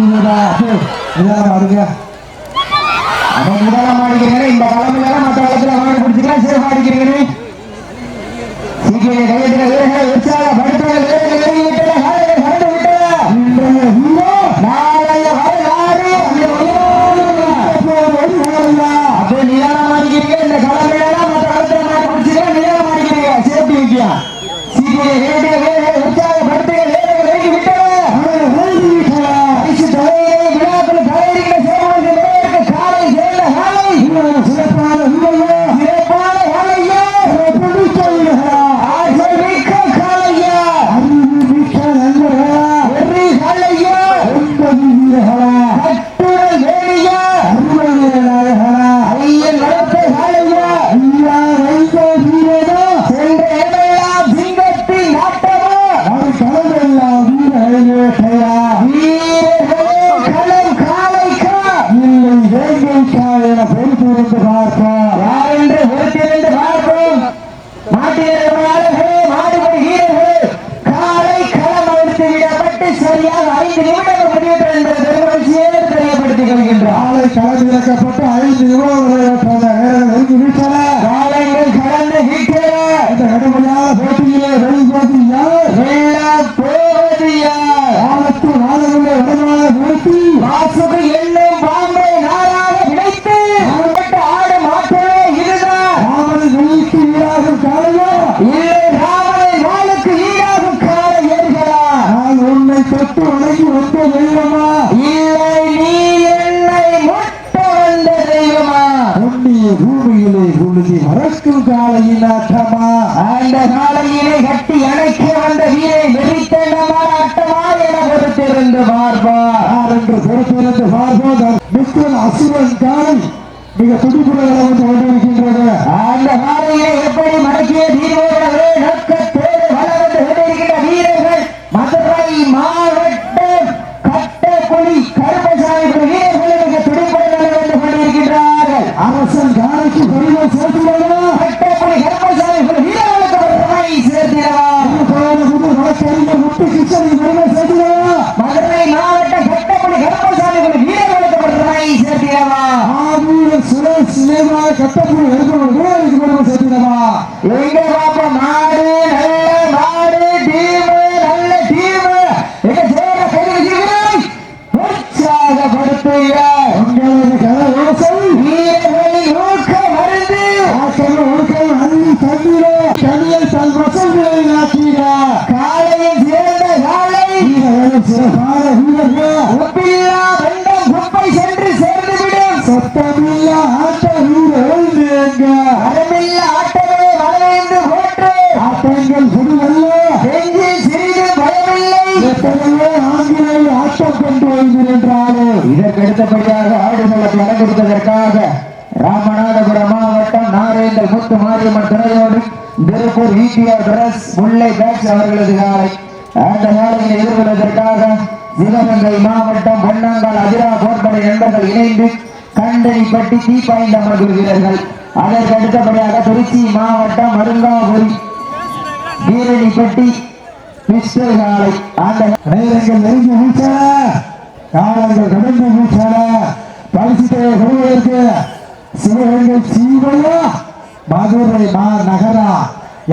முதலாம் ஆடிக்கிறீங்க இந்த களமில்ல மற்ற களத்துல வாங்கி பிடிச்சிக்கலாம் சிறப்பு ஆடிக்கிறீங்க களமிறக்கப்பட்டு 5 நிமிடங்கள் காலங்கள் கடந்து விட்டன. இந்த கடுமையான போட்டியிலே வெளிப்போட்டி யார் போவது யார் ஆபத்து நாளங்களை வடமாக நிறுத்தி வாசுக்கு எண்ணும் பாம்பை நாளாக விடைத்து ஆடு மாற்றவே இதுதான் ராமனை வெளிக்கு ஈடாகும் காலையோ இல்லை ராமனை வாளுக்கு ஈடாகும் காலை ஏறுகளா நான் உன்னை தொட்டு வணங்கி வந்த தெய்வமா இல்லை நீ என்னை முட்ட வந்த தெய்வமா உன்னிய பூமியிலே உழுதி மறக்கும் காலையின் ஆட்டமா அந்த காலையினை கட்டி அணைக்க வந்த வீரை வெறித்தனமா ஆட்டமா என பொறுத்திருந்து பார்ப்பார் என்று பொறுத்திருந்து பார்ப்போம். மிஸ்டர் அசுரன் காலை மிக துடிப்புகளை வந்து கொண்டிருக்கின்றது. அந்த காலையினை எப்படி மடக்கிய தீர்வோடவே நோக்கத்தோடு வள வந்து கொண்டிருக்கின்ற வீரர்கள் மதுரை மாவட்டம் கட்டக்குழி கருப்பசாமி வீரர்கள் மிக துடிப்புடன் வந்து கொண்டிருக்கின்றார்கள். அரசன் காலைக்கு பெருமை சேர்த்துள்ளதா கட்டக்குழி கருப்பசாமி வீரர்களுக்கு பெருமை சேர்த்திடவா முட்டு கிச்சனை பெருமை சேர்த்திடவா மதுரை மாவட்டம் கட்டக்குழி கருப்பசாமி வீரர்களுக்கு பெருமை சேர்த்திடவா சுரேஷ் சினிமா கட்டக்குழி வீரர்களுக்கு பெருமை சேர்த்திடவா எங்க பாப்பா மாடு நல்ல மாடு டீம் நல்ல டீம் எங்க சேர கைவிடுகிறாய் உற்சாகப்படுத்துக உங்களது கலவசம் வீரர்களின் ஊக்க மருந்து ஆக்கல் ஊக்கம் அள்ளி தண்ணீரே கனியல் தன் வசங்களை நாட்டிட காலையில் சிறந்த காலை வீரர்களும் சிறப்பான வீரர்கள் உப்பில்லா வெண்டம் குப்பை சென்று சேர்ந்துவிடும் சத்தமில்லா ஆட்ட வீரர்கள் நீங்க அறமில்லா ஆட்டமே வளைந்து போற்று ஆட்டங்கள் புதுவல்ல நெஞ்சில் சிறிது பயமில்லை எத்தனையோ ஆண்களை ஆட்டம் கொண்டு வருகின்றாரே. இதற்கு அடுத்தபடியாக ஆடுகளத்தை இடம் கொடுத்ததற்காக ராமநாதபுரம் மாவட்டம் நாரேந்தல் முத்து மாரியம்மன் துணையோடு திருப்பூர் ஈட்டிஆர் பிரஸ் முல்லை பேட்ஸ் அவர்களது காலை அந்த காலையை எதிர்கொள்வதற்காக சிவகங்கை மாவட்டம் பொன்னாங்கால் அதிரா போர்படை நண்பர்கள் இணைந்து கண்டனிப்பட்டி தீப்பாய்ந்த வீரர்கள். அதற்கு அடுத்தபடியாக திருச்சி மாவட்டம் மருங்காபுரி வீரணிப்பட்டி மிஸ்டர் காலை அந்த நேரங்கள் நெருங்கி வீழ்ச்சல காலங்கள் கடந்து வீழ்ச்சல பரிசுத்தை கொள்வதற்கு சிவகங்கை சீவையா மதுரை நகரா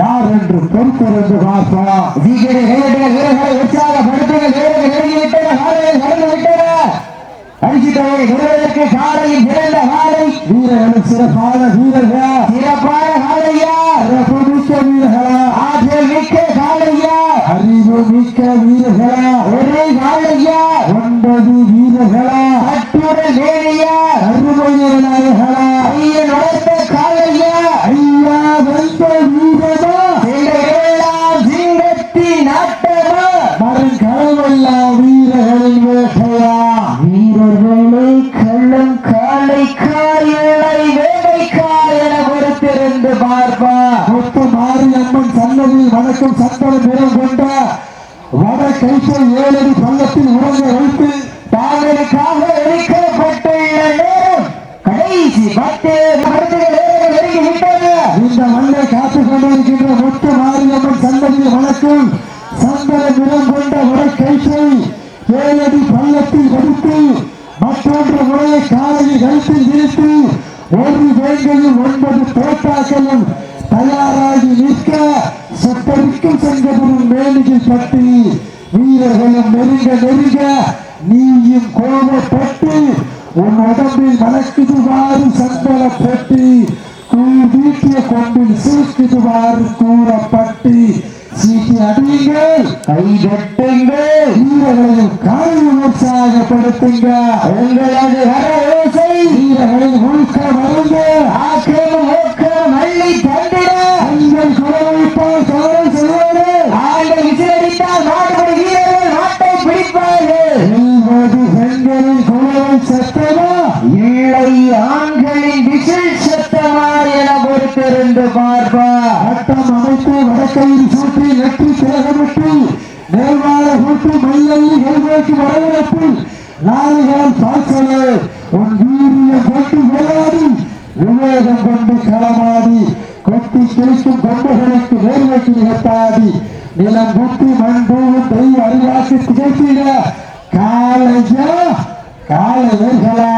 யார் என்று பொறுத்திருந்து பார்ப்போம். வீரர்களை உற்சாகப்படுத்துங்கள். வீரர்கள் நெருங்கிவிட்டன காலையில் கடந்து விட்டன அடிச்சுட்டவை வருவதற்கு காலையில் பிறந்த காலை வீரர்களும் சிறப்பான வீரர்கள் சிறப்பான காலையா சிறப்பு மிக்க வீரர்களா ஆற்றல் மிக்க காலையா அறிவு மிக்க வீரர்களா ஒரே காலையா 9 வீரர்களா கட்டுடல் வேலையா அருமைய நாயகனா ஐயன் வளர்த்த காலையா ஐயா வந்த வீரமா எல்லாம் சிங்கத்தின் ஆட்டமா மரம் களமெல்லாம் வீரர்களின் வேட்டையா வீரர்களை கள்ளம் காலை காயலை வேலைக்கா என பொறுத்திருந்து பார்ப்பா மொத்த மாரியம்மன் சன்னதியில் வணக்கம் சத்தம் நிறம் கொண்ட வட கைச்சல் 7 அடி பள்ளத்தில் உறங்க வைத்து தாங்களுக்காக கருத்தில் நிறுத்தி ஒரு வேங்கையும் 9 தோட்டாக்களும் தயாராகி நிற்க சுட்டரிக்கும் செங்கபுரம் மேலியில் பட்டி வீரர்களும் நெருங்க நீயும் கோபப்பட்டு உன் உடம்பில் மணக்குதுவாறு சந்தன பெட்டி வீட்டிய கொண்டில் சூக்குதுவாறு கூறப்பட்டி சீட்டி அடியுங்கள் கைதட்டுங்கள் வீரர்களையும் காய் உற்சாகப்படுத்துங்க உங்களது வரவேசை வீரர்களின் உள்க மருந்து ஆக்கிரமும் ஊக்கம் மல்லி தந்திட உங்கள் குலவைப்பால் சோழன் சொல்வாரு ஆண்கள் விசிலடித்தால் நாட்டுப்படி வீரர்கள் நாட்டை பிடிப்பார்கள் பெண்களின் குலவை சத்தமா இல்லை ஆண்களின் விசில் சத்தமா என பொறுத்திருந்து பார்ப்பா ஆட்டம் அமைத்து வடக்கையில் சூட்டி நெற்றி திலகமிட்டு நேர்வாழ கூட்டி மல்லையில் எழுநோக்கி வரவேற்பு நாளைகள் பாய்ச்சலே உன் வீரிய கொண்டு விளையாடி விவேகம் கொண்டு களமாடி கொட்டி கிழிக்கும் கொம்புகளுக்கு நேர்வைக்கு நிகழ்த்தாடி நிலம் குட்டி மண் பூவும் தெய்வ அறிவாக்கு திகழ்த்திட காலையா காலை வேர்களா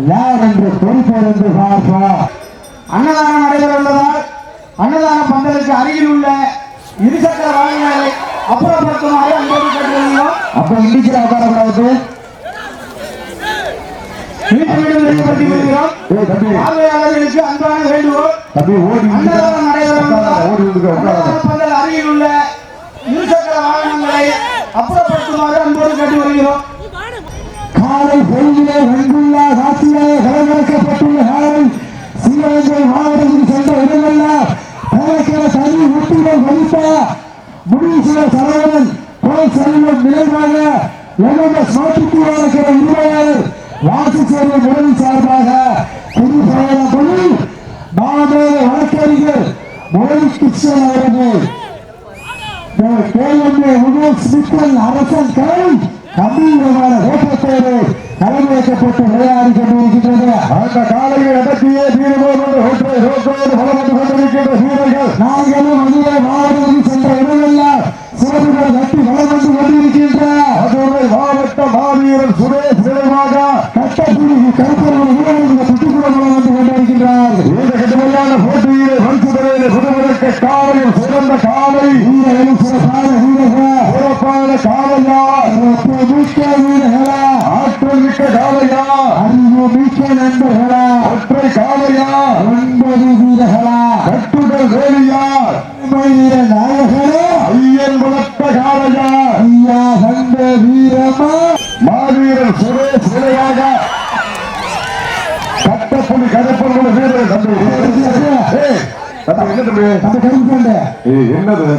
யார் என்று பொறுப்பிருந்து பார்ப்பா அன்னதானம் நடைபெற உள்ளதால் அன்னதான பந்தலுக்கு அருகில் உள்ள இருசக்கர வாகனங்களை அப்புறப்படுத்துமாறு அன்போடு கேட்டுக்கொள்கிறோம். அப்ப இண்டிச்சில் உட்காரக்கூடாது பார்வையாளர்களுக்கு அன்பான வேண்டுகோள். அன்னதானம் நடைபெற உள்ளதால் பந்தல் அருகில் உள்ள இருசக்கர வாகனங்களை அப்புறப்படுத்துமாறு அன்போடு கேட்டுக்கொள்கிறோம். காலை பொழுதிலே வெண்குள்ள காட்சியிலே கலங்கரைக்கப்பட்டுள்ள காலை சிவகங்கை மாவட்டத்தில் சென்ற இடமெல்லாம் தனக்கென தனி உத்திகள் வகித்த முடிவுசில சரவணன் போல் செல்வம் நிலைவாக எம்எஸ் மாற்றுத்திறனாளிக்கிற உரிமையாளர் வாக்கு சேவை முறை சார்பாக திருப்பயணம் கொண்டு மாமேல வழக்கறிஞர் முறை கிருஷ்ணன் அவர்கள் கேஎம்ஏ உமேஷ் மித்தல் அரசன் கலை கம்பீரமான ஓட்டத்தோடு களமிறக்கப்பட்டு விளையாடி கொண்டிருக்கின்றது. அந்த காலையில் அடக்கிய வீரர்களோடு பலப்பட்டு கொண்டிருக்கின்ற வீரர்கள் நாங்களும் அதிலே மாவட்டத்தில் சென்ற இடமெல்லாம் சிறப்புகள் கட்டி வளம் வந்து கொண்டிருக்கின்ற மதுரை மாவட்ட மாவீரர் சுரேஷ் நினைவாக கட்டப்புலி கருப்பர்கள் வீரர்கள் சுற்றுப்புற வளம் வந்து கொண்டிருக்கின்றார். இந்த கடுமையான போட்டியிலே மருத்துவரையிலே புதுவதற்கு காலையில் சிறந்த காலை வீரர்களும் சிறப்பான வீரர்கள் சிறப்பான காலையா மிக்க வீரர்களா ஆற்றல் மிக்க காலையா அறிவு மிக்க நண்பர்களா ஒற்றை காலையா 9 வீரர்களா கட்டுடல் வேலியா வீர நாயகரே ஐயன் வளர்த்த காலையா ஐயா கண்ட வீரமா மாவீரர் சுரேஷ் நிலையாக கட்டப்புலி கருப்பர்கள் வீரர் என்னது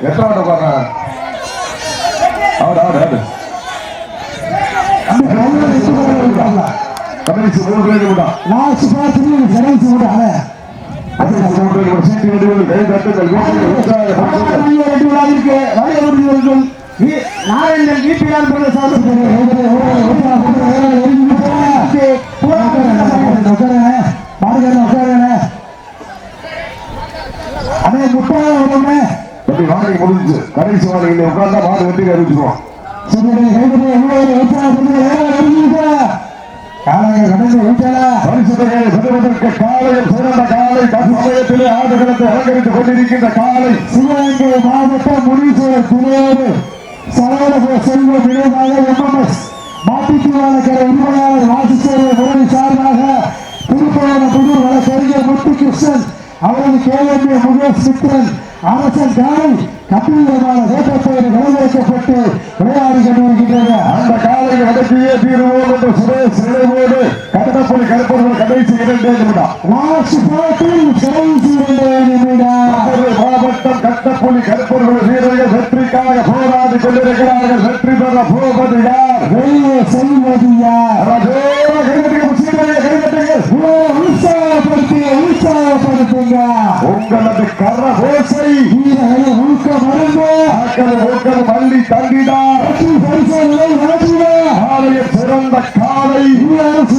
எத்தனை பாருங்க கடைசி 3 ரேடு விடா லாஸ்ட் பாஸ்ல கடைசி விடா அது 3 ரேடு சீட் ரெடி கை தட்டுகள் ரெடி விடாதிருக்கு வளையவர்கள் நாராயணன் வீட்டிலான் போல சாப்பிட்டு அதே முட்டாள வாடகை முடிஞ்சு கடைசி வாடகையில் உட்கார்ந்தா மாடு வெட்டி அறிவிச்சுருவோம். காலையில் சிறந்த காலை சமயத்திலே ஆடுகளத்தை அலங்கரித்துக் கொண்டிருக்கின்ற காலை சிவகங்கை மாவட்ட முனீஸ்வரர் துணையோடு சரவண செல்வம் நினைவாக எம்எம்எஸ் மாட்டுத்திறனாளர் உரிமையாளர் வாசிச்சேரி முறை சார்பாக திருப்பயண புதூர் வழக்கறிஞர் முத்துகிருஷ்ணன் அவரது கேஎம்ஏ முகேஷ் மித்ரன் அரசன் காலை கம்பீரமான வேட்டத்தோடு விளைவிக்கப்பட்டு விளையாடி கொண்டிருக்கின்றது. அந்த காலையில் அடக்கிய தீர்வோடு என்று சுரேஷ் நினைவோடு கட்டப்புலி கருப்பர்கள் கடைசி 2 நிமிடம் மாவட்டம் கட்டப்புலி கருப்பர்கள் வீரர்கள் வெற்றிக்காக போராடி கொண்டிருக்கிறார்கள். வெற்றி பெற போவது யார்? வெளியே செல்வது யார்? உற்சாகப்படுத்துங்க உங்களது கரகோசை வீரர்களை ஊக்க மருந்து ஊக்கம் மல்லி தண்டினார். காலைய சிறந்த காலை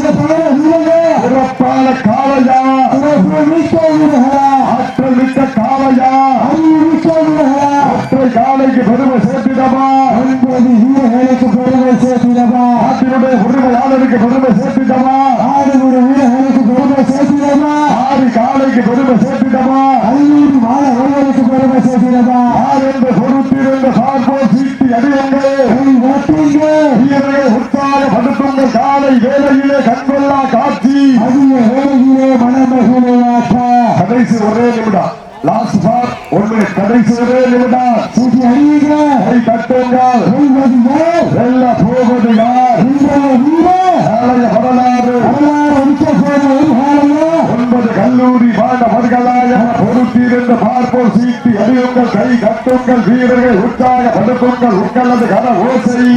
சிறப்பான காலையா ஆற்றல் மிக்க காலையா ஒற்றை காலைக்கு பெருமை சேர்த்திடமா 9 வீரர்களுக்கு பெருமை சேர்த்திடமா நாட்டினுடைய உரிமையாளருக்கு பெருமை சேர்த்திட்டமா ஆடுகுடி வீரர்களுக்கு பெருமை சேர்த்திடமா ஆடி காலைக்கு பெருமை சேர்த்திட்டமா கல்லூரி மாணவர்களுக்கு பெருமை சேர்த்திடமா யார் என்று பொறுத்திருந்த பார்ப்போம் சீட்டி அடியுங்கள் வீரர்கள் உற்சாகப்படுத்துங்கள் காலை வேலையிலே கண்கொள்ளா காட்சி அதிக வேலையிலே மனமகிழே கடைசி ஒரே நிமிடம் லாஸ்ட் பார் 1 minute கடைசி ஒரே நிமிடம் சீட்டி அடியுங்க கை தட்டுங்கள் வெல்ல போவது யார் நாளைய வரலாறு 9 கல்லூரி மாணவர்களாக பொறுத்திருந்த பார்ப்போம் சீட்டி அடியுங்கள் கை கட்டுங்கள் வீரர்கள் உற்சாகப்படுத்துங்கள் உங்களது கன ஓசை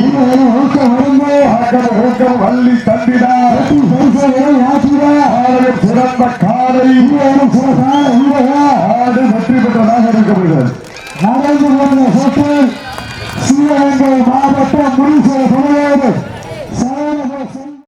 ஊக்கம் வள்ளி தண்டினார் ஆலயம் சிறந்த காலை ஆடு வெற்றி பெற்றதாக இருக்கப்படுகிறது நடந்து கொண்ட சிவகங்கை மாவட்டம் முடிசை